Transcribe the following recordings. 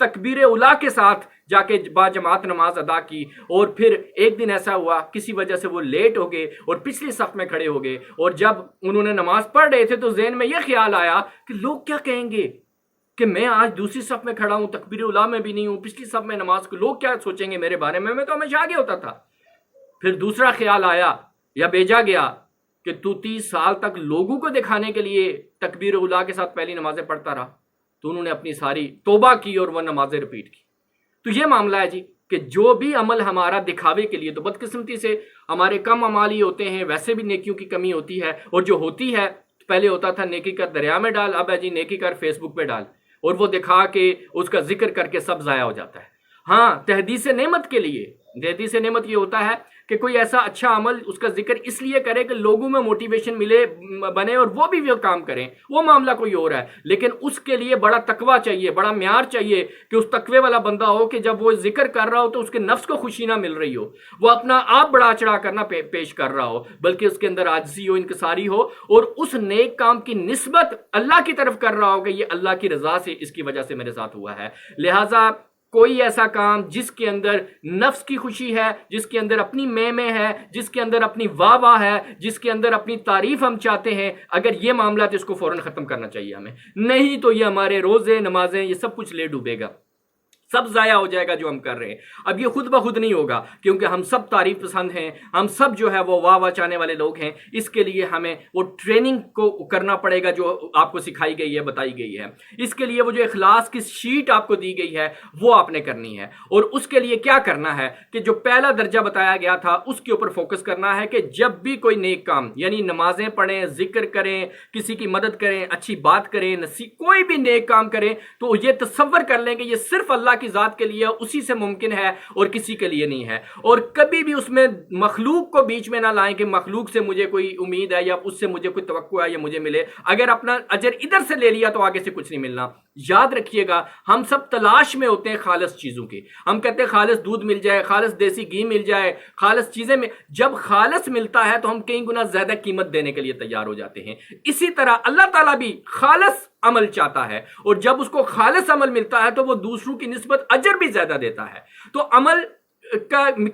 تکبیر اولا کے ساتھ جا کے با جماعت نماز ادا کی، اور پھر ایک دن ایسا ہوا کسی وجہ سے وہ لیٹ ہو گئے اور پچھلی صف میں کھڑے ہو گئے، اور جب انہوں نے نماز پڑھ رہے تھے تو ذہن میں یہ خیال آیا کہ لوگ کیا کہیں گے کہ میں آج دوسری صف میں کھڑا ہوں، تکبیر اولا میں بھی نہیں ہوں، پچھلی صف میں نماز کو، لوگ کیا سوچیں گے میرے بارے میں تو ہمیشہ آگے ہوتا تھا۔ پھر دوسرا خیال آیا یا بھیجا گیا کہ تو 30 سال تک لوگوں کو دکھانے کے لیے تکبیر اولا کے ساتھ پہلی نمازیں پڑھتا رہا، تو انہوں نے اپنی ساری توبہ کی اور وہ نمازیں ریپیٹ کی۔ تو یہ معاملہ ہے جی کہ جو بھی عمل ہمارا دکھاوے کے لیے، تو بدقسمتی سے ہمارے کم عمال ہی ہوتے ہیں، ویسے بھی نیکیوں کی کمی ہوتی ہے، اور جو ہوتی ہے پہلے ہوتا تھا نیکی کر دریا میں ڈال، اب ہے جی نیکی کر فیس بک پہ ڈال، اور وہ دکھا کے اس کا ذکر کر کے سب ضائع ہو جاتا ہے۔ ہاں، تحدیث نعمت کے لیے، تحدیث نعمت یہ ہوتا ہے کہ کوئی ایسا اچھا عمل اس کا ذکر اس لیے کرے کہ لوگوں میں موٹیویشن ملے، بنے، اور وہ بھی وہ کام کریں، وہ معاملہ کوئی اور ہے، لیکن اس کے لیے بڑا تقویٰ چاہیے، بڑا معیار چاہیے کہ اس تقوی والا بندہ ہو کہ جب وہ ذکر کر رہا ہو تو اس کے نفس کو خوشی نہ مل رہی ہو، وہ اپنا آپ بڑا چڑھا کرنا پیش کر رہا ہو، بلکہ اس کے اندر عاجزی ہو، انکساری ہو، اور اس نیک کام کی نسبت اللہ کی طرف کر رہا ہو کہ یہ اللہ کی رضا سے اس کی وجہ سے میرے ساتھ ہوا ہے۔ لہٰذا کوئی ایسا کام جس کے اندر نفس کی خوشی ہے، جس کے اندر اپنی میں ہے، جس کے اندر اپنی واہ واہ ہے، جس کے اندر اپنی تعریف ہم چاہتے ہیں، اگر یہ معاملہ تو اس کو فوراً ختم کرنا چاہیے ہمیں، نہیں تو یہ ہمارے روزے، نمازیں، یہ سب کچھ لے ڈوبے گا، سب ضائع ہو جائے گا جو ہم کر رہے ہیں۔ اب یہ خود بخود نہیں ہوگا، کیونکہ ہم سب تعریف پسند ہیں، ہم سب جو ہے وہ واہ واہ چاہنے والے لوگ ہیں، اس کے لیے ہمیں وہ ٹریننگ کو کرنا پڑے گا جو آپ کو سکھائی گئی ہے، بتائی گئی ہے۔ اس کے لیے وہ جو اخلاص کی شیٹ آپ کو دی گئی ہے وہ آپ نے کرنی ہے، اور اس کے لیے کیا کرنا ہے کہ جو پہلا درجہ بتایا گیا تھا اس کے اوپر فوکس کرنا ہے کہ جب بھی کوئی نیک کام، یعنی نمازیں پڑھیں، ذکر کریں، کسی کی مدد کریں، اچھی بات کریں، کوئی بھی نیک کام کریں، تو یہ تصور کر لیں کہ یہ صرف اللہ کی ذات کے لیے اسی سے ممکن ہے اور کسی کے لیے نہیں ہے، اور کبھی بھی اس میں مخلوق کو بیچ میں نہ لائیں کہ مخلوق سے مجھے کوئی امید ہے یا اس سے مجھے کوئی توقع ہے یا مجھے ملے، اگر اپنا اجر ادھر سے لے لیا تو آگے سے کچھ نہیں ملنا۔ یاد رکھیے گا، ہم سب تلاش میں ہوتے ہیں خالص چیزوں کی، ہم کہتے ہیں خالص دودھ مل جائے، خالص دیسی گھی مل جائے، خالص چیزیں میں، جب خالص ملتا ہے تو ہم کئی گنا زیادہ قیمت دینے کے لیے تیار ہو جاتے ہیں۔ اسی طرح اللہ تعالیٰ بھی خالص عمل چاہتا ہے، اور جب اس کو خالص عمل ملتا ہے تو وہ دوسروں کی نسبت اجر بھی زیادہ دیتا ہے۔ تو عمل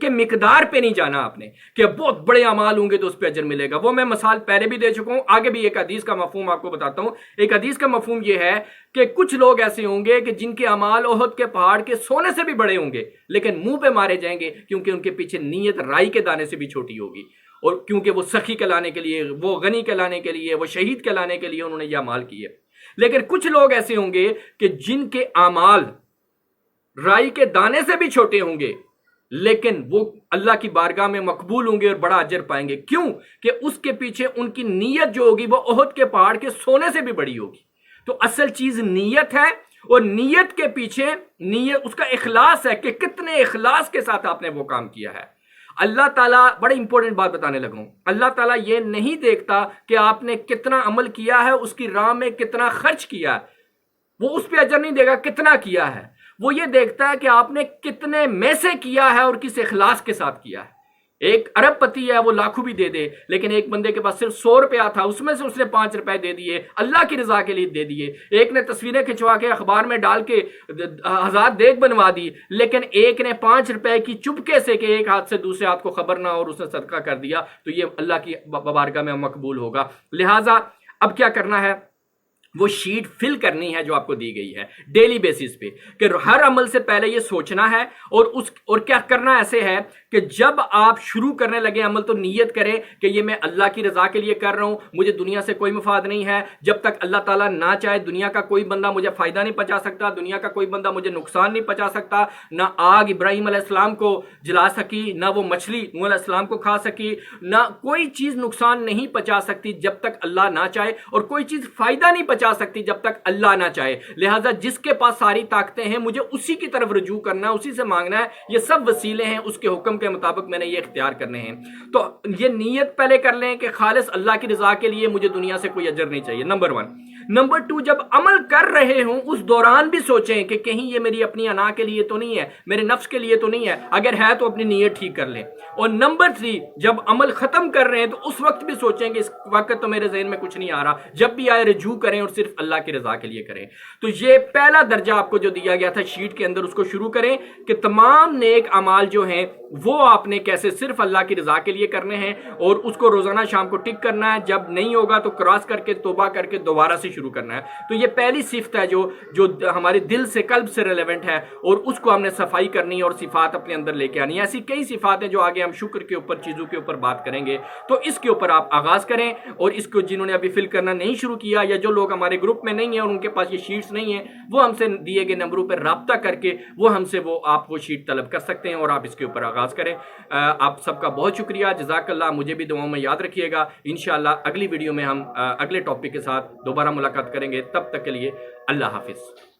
کے مقدار پہ نہیں جانا آپ نے کہ بہت بڑے اعمال ہوں گے تو اس پہ اجر ملے گا، وہ میں مثال پہلے بھی دے چکا ہوں، آگے بھی ایک حدیث کا مفہوم آپ کو بتاتا ہوں۔ ایک حدیث کا مفہوم یہ ہے کہ کچھ لوگ ایسے ہوں گے کہ جن کے اعمال احد کے پہاڑ کے سونے سے بھی بڑے ہوں گے، لیکن منہ پہ مارے جائیں گے کیونکہ ان کے پیچھے نیت رائی کے دانے سے بھی چھوٹی ہوگی، اور کیونکہ وہ سخی کہلانے کے لیے، وہ غنی کہلانے کے لیے، وہ شہید کہلانے کے لیے انہوں نے یہ اعمال کیے۔ لیکن کچھ لوگ ایسے ہوں گے کہ جن کے اعمال رائی کے دانے سے بھی چھوٹے ہوں گے، لیکن وہ اللہ کی بارگاہ میں مقبول ہوں گے اور بڑا اجر پائیں گے۔ کیوں؟ کہ اس کے پیچھے ان کی نیت جو ہوگی وہ احد کے پہاڑ کے سونے سے بھی بڑی ہوگی۔ تو اصل چیز نیت ہے، اور نیت کے پیچھے نیت اس کا اخلاص ہے کہ کتنے اخلاص کے ساتھ آپ نے وہ کام کیا ہے۔ اللہ تعالیٰ، بڑی امپورٹنٹ بات بتانے لگا ہوں، اللہ تعالیٰ یہ نہیں دیکھتا کہ آپ نے کتنا عمل کیا ہے، اس کی راہ میں کتنا خرچ کیا ہے، وہ اس پہ اجر نہیں دے گا کتنا کیا ہے، وہ یہ دیکھتا ہے کہ آپ نے کتنے میں سے کیا ہے اور کس اخلاص کے ساتھ کیا ہے۔ ایک ارب پتی ہے، وہ لاکھوں بھی دے دے، لیکن ایک بندے کے پاس صرف 100 روپیہ تھا، اس میں سے اس نے 5 روپے دے دیے، اللہ کی رضا کے لیے دے دیے۔ ایک نے تصویریں کھنچوا کے اخبار میں ڈال کے 1000 دیگ بنوا دی، لیکن ایک نے 5 روپے کی چپکے سے کہ ایک ہاتھ سے دوسرے ہاتھ کو خبر نہ اور اس نے صدقہ کر دیا، تو یہ اللہ کی بارگاہ میں مقبول ہوگا۔ لہٰذا اب کیا کرنا ہے؟ وہ شیٹ فل کرنی ہے جو آپ کو دی گئی ہے ڈیلی بیسس پہ، کہ ہر عمل سے پہلے یہ سوچنا ہے، اور کیا کرنا ایسے ہے کہ جب آپ شروع کرنے لگے عمل تو نیت کریں کہ یہ میں اللہ کی رضا کے لیے کر رہا ہوں، مجھے دنیا سے کوئی مفاد نہیں ہے، جب تک اللہ تعالیٰ نہ چاہے دنیا کا کوئی بندہ مجھے فائدہ نہیں پہنچا سکتا، دنیا کا کوئی بندہ مجھے نقصان نہیں پہنچا سکتا، نہ آگ ابراہیم علیہ السلام کو جلا سکی، نہ وہ مچھلی نوح علیہ السلام کو کھا سکی، نہ کوئی چیز نقصان نہیں پہنچا سکتی جب تک اللہ نہ چاہے، اور کوئی چیز فائدہ نہیں پہنچا سکتی جب تک اللہ نہ چاہے۔ لہٰذا جس کے پاس ساری طاقتیں ہیں مجھے اسی کی طرف رجوع کرنا ہے، اسی سے مانگنا ہے، یہ سب وسیلے ہیں، اس کے حکم کے مطابق میں نے یہ اختیار کرنے ہیں۔ تو یہ نیت پہلے کر لیں کہ خالص اللہ کی رضا کے لیے مجھے دنیا سے کوئی اجر نہیں چاہیے، نمبر 1۔ نمبر 2 جب عمل کر رہے ہوں اس دوران بھی سوچیں کہ کہیں یہ میری اپنی انا کے لیے تو نہیں ہے، میرے نفس کے لیے تو نہیں ہے، اگر ہے تو اپنی نیت ٹھیک کر لیں۔ اور نمبر 3 جب عمل ختم کر رہے ہیں تو اس وقت بھی سوچیں کہ اس وقت تو میرے ذہن میں کچھ نہیں آ رہا، جب بھی آئے رجوع کریں اور صرف اللہ کی رضا کے لیے کریں۔ تو یہ پہلا درجہ آپ کو جو دیا گیا تھا شیٹ کے اندر، اس کو شروع کریں کہ تمام نیک اعمال جو ہیں وہ آپ نے کیسے صرف اللہ کی رضا کے لیے کرنے ہیں، اور اس کو روزانہ شام کو ٹک کرنا ہے، جب نہیں ہوگا تو کراس کر کے توبہ کر کے دوبارہ سے شروع کرنا ہے۔ تو یہ پہلی صفت ہے جو ہمارے دل سے قلب سے ریلیونٹ ہے، اور اس کو ہم نے صفائی کرنی ہے اور صفات اپنے اندر لے کے آنی ہے۔ ایسی کئی صفات ہیں جو آگے ہم شکر کے اوپر چیزوں کے اوپر بات کریں گے، تو اس کے اوپر آپ آغاز کریں۔ اور اس کو جنہوں نے ابھی فل کرنا نہیں شروع کیا یا جو لوگ ہمارے گروپ میں نہیں ہیں اور ان کے پاس یہ شیٹس نہیں ہیں، وہ ہم سے دیے گئے نمبروں پر رابطہ کر کے وہ ہم سے آپ وہ شیٹ طلب کر سکتے ہیں اور آپ اس کے اوپر آغاز کریں۔ آپ سب کا بہت شکریہ، جزاک اللہ۔ مجھے بھی دعاؤں میں یاد رکھیے گا۔ انشاءاللہ اگلی ویڈیو میں ہم اگلے ٹاپک کے ساتھ دوبارہ ملاقات کریں گے، تب تک کے لیے اللہ حافظ۔